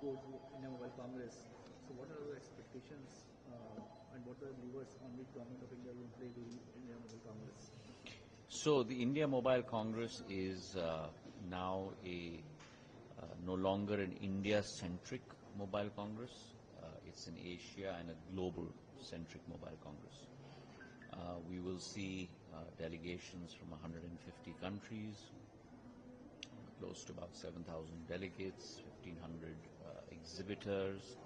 towards India Mobile Congress. So what are the expectations and what are the levers on which government of India will play during India Mobile Congress? So the India Mobile Congress is now no longer an India-centric mobile congress. It's an Asia and a global-centric mobile congress. We will see delegations from 150 countries, close to about 7,000 delegates, 1,500 exhibitors,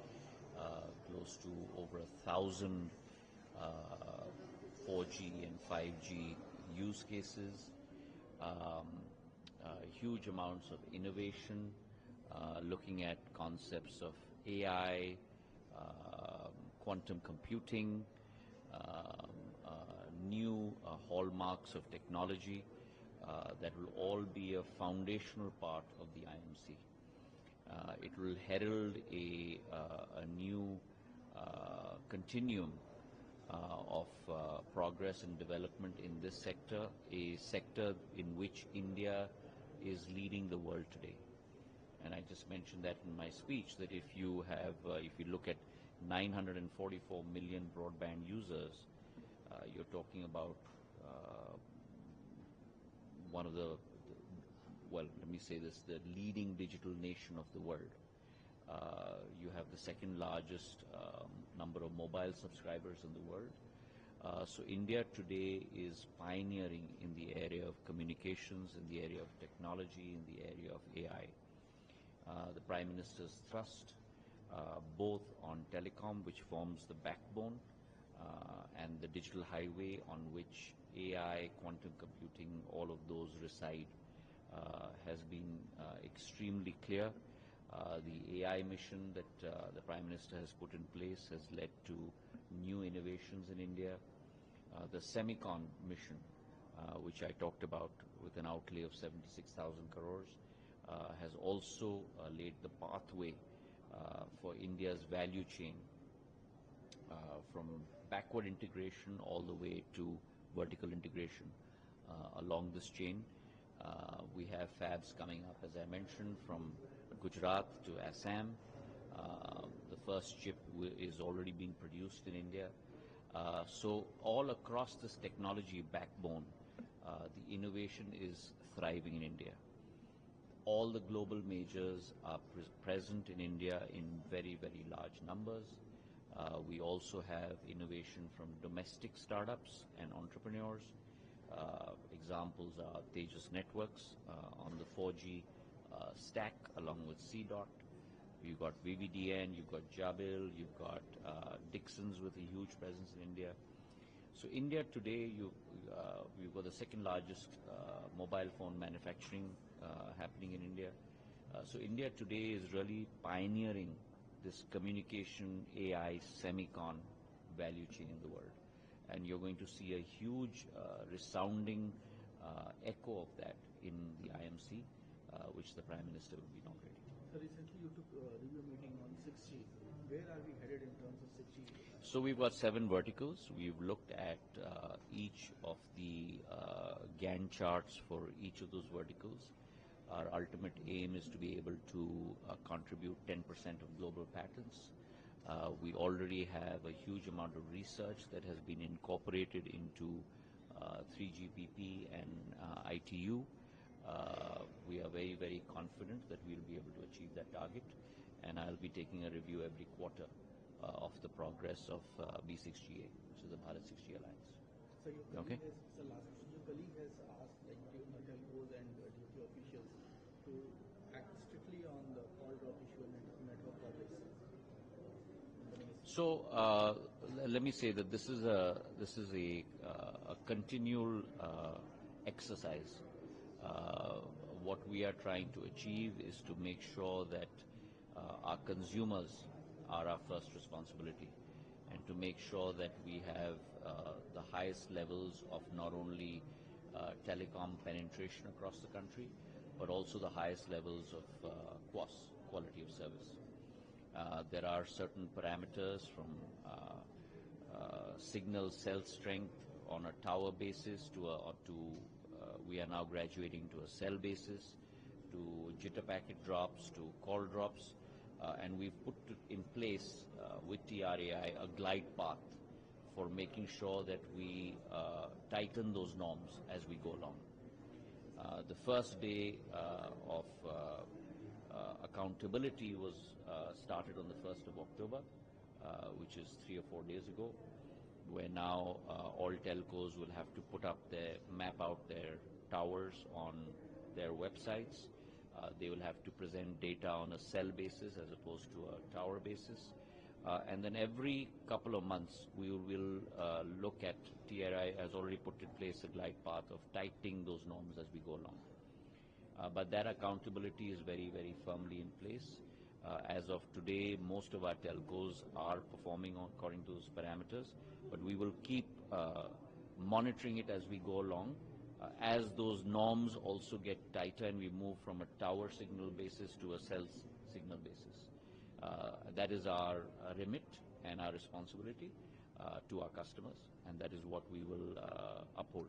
close to over 1,000 4G and 5G use cases, huge amounts of innovation, looking at concepts of AI, quantum computing, new hallmarks of technology that will all be a foundational part of the IMC. It will herald a new continuum of progress and development in this sector, a sector in which India is leading the world today. And I just mentioned that in my speech, that if you look at 944 million broadband users, you're talking about one of the leading digital nation of the world. You have the second largest number of mobile subscribers in the world. So India today is pioneering in the area of communications, in the area of technology, in the area of AI. The Prime Minister's thrust, both on telecom, which forms the backbone, and the digital highway on which AI, quantum computing, all of those reside, has been extremely clear. The AI mission that the Prime Minister has put in place has led to new innovations in India. The Semicon mission, which I talked about with an outlay of 76,000 crores, has also laid the pathway for India's value chain from backward integration all the way to vertical integration along this chain. We have fabs coming up, as I mentioned, from Gujarat to Assam. The first chip is already being produced in India. So all across this technology backbone, the innovation is thriving in India. All the global majors are present in India in very, very large numbers. We also have innovation from domestic startups and entrepreneurs. Examples are Tejas Networks on the 4G stack along with CDOT. You've got VVDN, you've got Jabil, you've got Dixon's with a huge presence in India. So India today, we've got the second largest mobile phone manufacturing happening in India. So India today is really pioneering this communication AI semicon value chain in the world. And you're going to see a huge resounding echo of that in the IMC, which the Prime Minister will be inaugurating. So recently you took a review meeting on 6G. Where are we headed in terms of 6G? So we've got 7 verticals. We've looked at each of the Gantt charts for each of those verticals. Our ultimate aim is to be able to contribute 10% of global patents. We already have a huge amount of research that has been incorporated into 3GPP and ITU. We are very, very confident that we'll be able to achieve that target, and I'll be taking a review every quarter of the progress of B6GA, which is the Bharat 6G Alliance. So your colleague has asked, like, the telcos and DoT officials to act strictly on the call drop issue and network projects. So let me say that this is a continual exercise. What we are trying to achieve is to make sure that our consumers are our first responsibility, and to make sure that we have the highest levels of not only telecom penetration across the country, but also the highest levels of QoS, quality of service. There are certain parameters from signal cell strength on a tower basis we are now graduating to a cell basis, to jitter packet drops, to call drops. and we've put in place with TRAI a glide path for making sure that we tighten those norms as we go along. The first day of accountability was started on the 1st of October, which is 3 or 4 days ago, where now all telcos will have to map out their towers on their websites. They will have to present data on a cell basis as opposed to a tower basis. And then every couple of months, we will look at, TRAI has already put in place a glide path of tightening those norms as we go along. But that accountability is very, very firmly in place. As of today, most of our telcos are performing according to those parameters, but we will keep monitoring it as we go along. As those norms also get tighter and we move from a tower signal basis to a cell signal basis. That is our remit and our responsibility to our customers, and that is what we will uphold.